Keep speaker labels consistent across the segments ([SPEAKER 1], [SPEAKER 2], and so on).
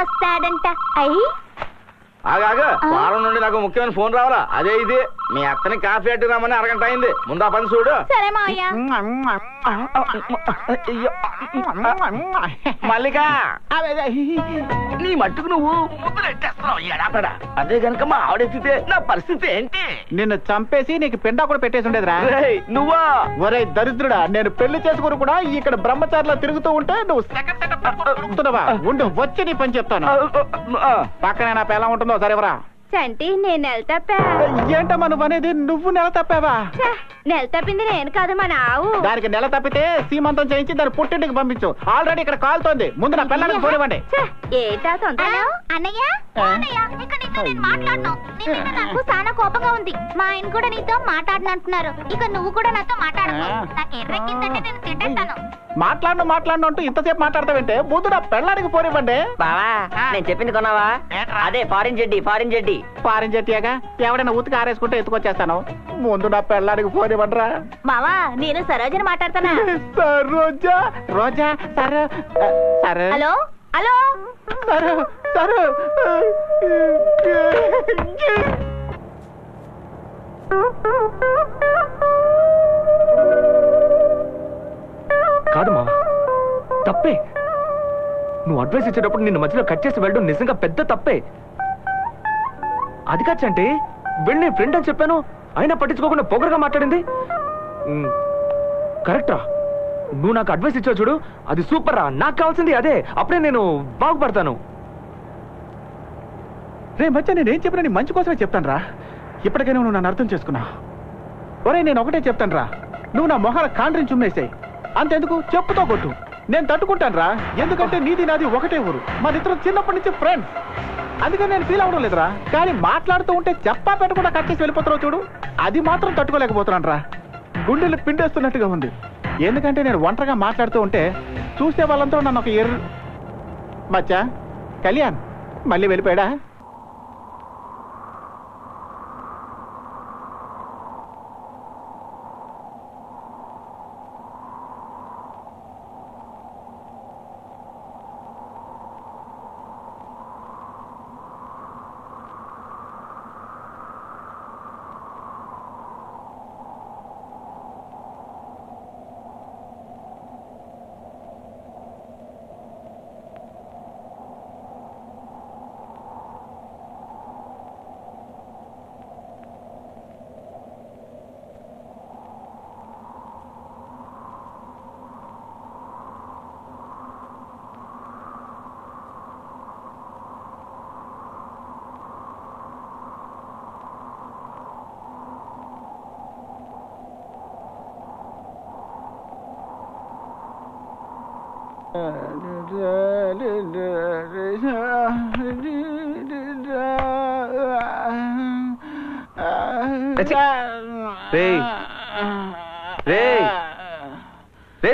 [SPEAKER 1] వస్తాడంట. అయ్యి
[SPEAKER 2] ఆగా వారం నుండి నాకు ముఖ్యమైన ఫోన్ రావాలా. అదే ఇది మీ అత్తని కాఫీ అడ్డు రమ్మని అరగంట అయింది. ముందు ఆ పని చూడు.
[SPEAKER 1] సరే మావయ్య.
[SPEAKER 2] మల్లిక నీ మట్టుకు నువ్వు ముద్దులెట్టేస్తున్నావు ఎడాపడా. అదే గనక మా ఆవిడెత్తితే నా పరిస్థితి ఏంటి?
[SPEAKER 3] నిన్ను చంపేసి నీకు పెండా కూడా పెట్టేసి ఉండేదిరా.
[SPEAKER 2] నువ్వా?
[SPEAKER 3] ఒరే దరిద్రుడా, నేను పెళ్లి చేసుకుని కూడా ఇక్కడ బ్రహ్మచారిలో తిరుగుతూ ఉంటే నువ్వు తిరుగుతున్నావా? ఉండు, వచ్చి నీ పని చెప్తాను. పక్కనే నా పిల్ల ఉంటుందో సరేవరా.
[SPEAKER 1] చంటి నేను నెల తప్పా.
[SPEAKER 3] ఏంటమ్మా నువ్వు అనేది? నువ్వు నెల తప్పావా?
[SPEAKER 1] నెల తప్పింది నేను కాదు మా నావు.
[SPEAKER 3] దానికి నెల తప్పితే సీమంతం చేయించి దాన్ని పుట్టింటికి పంపించు. ఆల్రెడీ ఇక్కడ కాలుతోంది. ముందు నా పిల్లలకి పోనివ్వండి.
[SPEAKER 1] ఏటా తొందర? అన్నయ్య ఇక నీతో నేను మాట్లాడను. నీ మీద నాకు చాలా కోపంగా ఉంది. మా ఆయన కూడా నీతో మాట్లాడనంటున్నారు. ఇక నువ్వు కూడా నాతో మాట్లాడకు. నాకు ఎర్రెక్కిందంటే నేను తిట్టేస్తాను.
[SPEAKER 3] మాట్లాడను అంటూ ఇంతసేపు మాట్లాడతావంటే ముందు నా పిల్లడికి పోనివ్వండి.
[SPEAKER 4] బావా నేను చెప్పింది కొన్నావా? అదే ఫారిన్ జెడ్డి.
[SPEAKER 3] ఫారిన్ జెట్టియాగా ఎవడైనా ఉతికి ఆరేసుకుంటే ఎత్తుకొచ్చేస్తాను. ముందు నా పిల్లడికి పోనివ్వండిరా.
[SPEAKER 1] మావా నేను సరోజని మాట్లాడతానా?
[SPEAKER 3] రోజా సరే.
[SPEAKER 1] హలో హలో
[SPEAKER 3] సరే.
[SPEAKER 5] కాదు మావా, తప్పే. నువ్వు అడ్వైస్ ఇచ్చేటప్పుడు నిన్ను మధ్యలో కట్ చేసి వెళ్ళడం నిజంగా పెద్ద తప్పే. అది కాచంటే వెళ్ళి ఫ్రెండ్ అని చెప్పాను, అయినా పట్టించుకోకుండా పొగరుగా మాట్లాడింది. కరెక్టా? నువ్వు నాకు అడ్వైస్ ఇచ్చావు చూడు, అది సూపర్ రా. నాకు కావాల్సింది అదే. అప్పుడే నేను బాగుపడతాను.
[SPEAKER 3] రే మధ్య నేనేం చెప్పినా నీ మంచి కోసమే చెప్తాను రా. ఇప్పటికైనా నువ్వు నన్ను అర్థం చేసుకున్నా. ఒరే నేను ఒకటే చెప్తాను రా, నువ్వు నా మొహాల కాండ్రిని చుమ్మేసాయి. అంతెందుకు చెప్పుతో కొట్టు, నేను తట్టుకుంటాను రా. ఎందుకంటే నీది నాది ఒకటే ఊరు, మన ఇద్దరు చిన్నప్పటి నుంచి ఫ్రెండ్స్. అందుకని నేను ఫీల్ అవ్వడం లేదురా. కానీ మాట్లాడుతూ ఉంటే చెప్పా పెట్టకుండా కట్ చేసి వెళ్ళిపోతున్నావు చూడు, అది మాత్రం తట్టుకోలేకపోతున్నాను రా. గుండెలు పిండేస్తున్నట్టుగా ఉంది. ఎందుకంటే నేను ఒంటరిగా మాట్లాడుతూ ఉంటే చూసే వాళ్ళంతా నన్ను ఒక మచ్చా కళ్యాణ్ మళ్ళీ వెళ్ళిపోయాడా?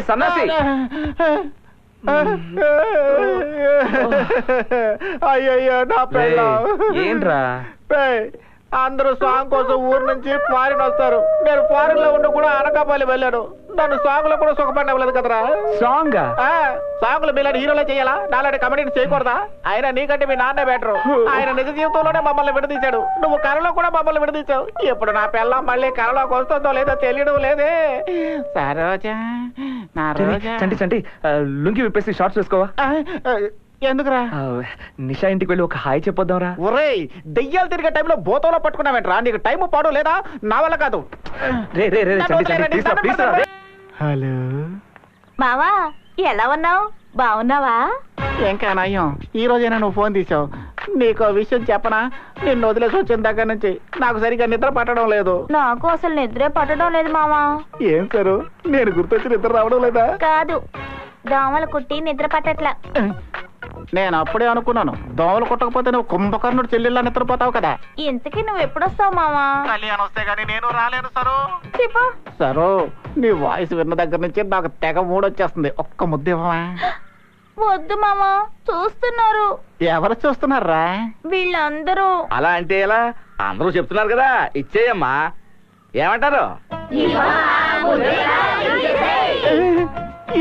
[SPEAKER 5] సన్నాసి
[SPEAKER 3] అయ్యయ్యో నా పిల్ల
[SPEAKER 5] ఏంట్రా?
[SPEAKER 3] అందరూ సాంగ్ కోసం ఊరు నుంచి ఫారిన్ వస్తారు. నేను ఫారిన్ లో ఉండి కూడా అనకాపల్లి వెళ్ళాను. నన్ను సాంగ్ లో కూడా సుఖపడలేదు కదరా.
[SPEAKER 5] సాంగ్
[SPEAKER 3] సాంగ్ లో మీలాంటి హీరోలే చేయాలా? నాలాంటి కమెడీని చేయకూడదా? ఆయన నీకంటే మీ నాన్నే బెటరు. ఆయన నిజ జీవితంలోనే మమ్మల్ని విడదీశాడు. నువ్వు కళలో కూడా మమ్మల్ని విడదీశావు. ఇప్పుడు నా పిల్ల మళ్ళీ కళలోకి వస్తుందో లేదో తెలియడం లేదే. సరోజా నా రోజా.
[SPEAKER 5] చంటి లుంగి విప్పేసి షార్ట్స్ వేసుకోవా?
[SPEAKER 3] ఎందుకురా?
[SPEAKER 5] నిషా ఇంటికి వెళ్ళి ఒక హాయ్ చెప్పొద్దాంరా.
[SPEAKER 3] ఒరేయ్ దెయ్యాలు తిరిగే టైంలో బోతలో పట్టుకున్నావేంట్రా? నీకు టైం పాడు లేదా? నా వల్ల కాదు. హలో
[SPEAKER 1] మావా, ఎలా ఉన్నావు? బాగున్నావా?
[SPEAKER 3] ఇంకా నయ్యం, ఈ రోజైనా నువ్వు ఫోన్ తీసావు. నీకు విషయం చెప్పనా? నిన్ను వదిలేసి వచ్చిన దగ్గర నుంచి నాకు సరిగ్గా నిద్ర పట్టడం లేదు.
[SPEAKER 1] నాకు అసలు నిద్రే పట్టడం లేదు మావా.
[SPEAKER 3] ఏం సరు, నేను గుర్తొచ్చి నిద్ర రావడం లేదా?
[SPEAKER 1] కాదు, దోమలు కుట్టి నిద్ర పట్టట్లా.
[SPEAKER 3] నేను అప్పుడే అనుకున్నాను, దోమలు కుట్టకపోతే నువ్వు కుంభకర్ణుడు చెల్లెళ్ళ నిద్రపోతావు కదా.
[SPEAKER 1] ఇంతకీ నువ్వు ఎప్పుడొస్తావు మావా?
[SPEAKER 3] కళ్యాణ్ వస్తే గానీ నేను రాలేను సరు.
[SPEAKER 1] చెప్పు
[SPEAKER 3] సరు, నీ వాయిస్ విన్న దగ్గర నుంచి నాకు తెగ మూడొచ్చేస్తుంది. ఒక్క ముద్ద ఇవ్వవా?
[SPEAKER 1] వద్దు మామా, చూస్తున్నారు.
[SPEAKER 3] ఎవరు చూస్తున్నారా?
[SPEAKER 1] వీళ్ళందరూ.
[SPEAKER 2] అలా అంటే ఎలా? అందరూ చెప్తున్నారు కదా, ఇచ్చేయమ్మా. ఏమంటారు?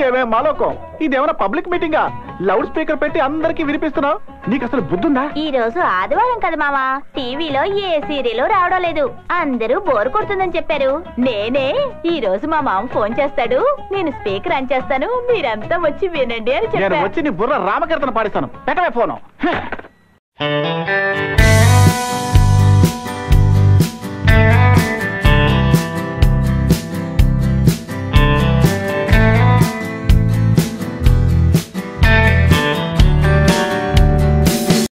[SPEAKER 3] ఏమే మాలోకం ఇదేమైనా పబ్లిక్ మీటింగా? లౌడ్ స్పీకర్ పెట్టి అందరికి వినిపిస్తున్నావు. నీకు అసలు బుద్ధుందా?
[SPEAKER 1] ఈ రోజు ఆదివారం కదా మామ, టీవీలో ఏ సీరియల్ రావడం లేదు. అందరూ బోర్ కొడుతుందని చెప్పారు. నేనే ఈ రోజు మా మామ ఫోన్ చేస్తాడు, నేను స్పీకర్ ఆన్ చేస్తాను, మీరంతా వచ్చి వినండి అని
[SPEAKER 3] నేను
[SPEAKER 1] చెప్పాను.
[SPEAKER 3] వచ్చి నీ బుర్ర రామకీర్తన పాడిస్తాను. పెట్టవే ఫోను.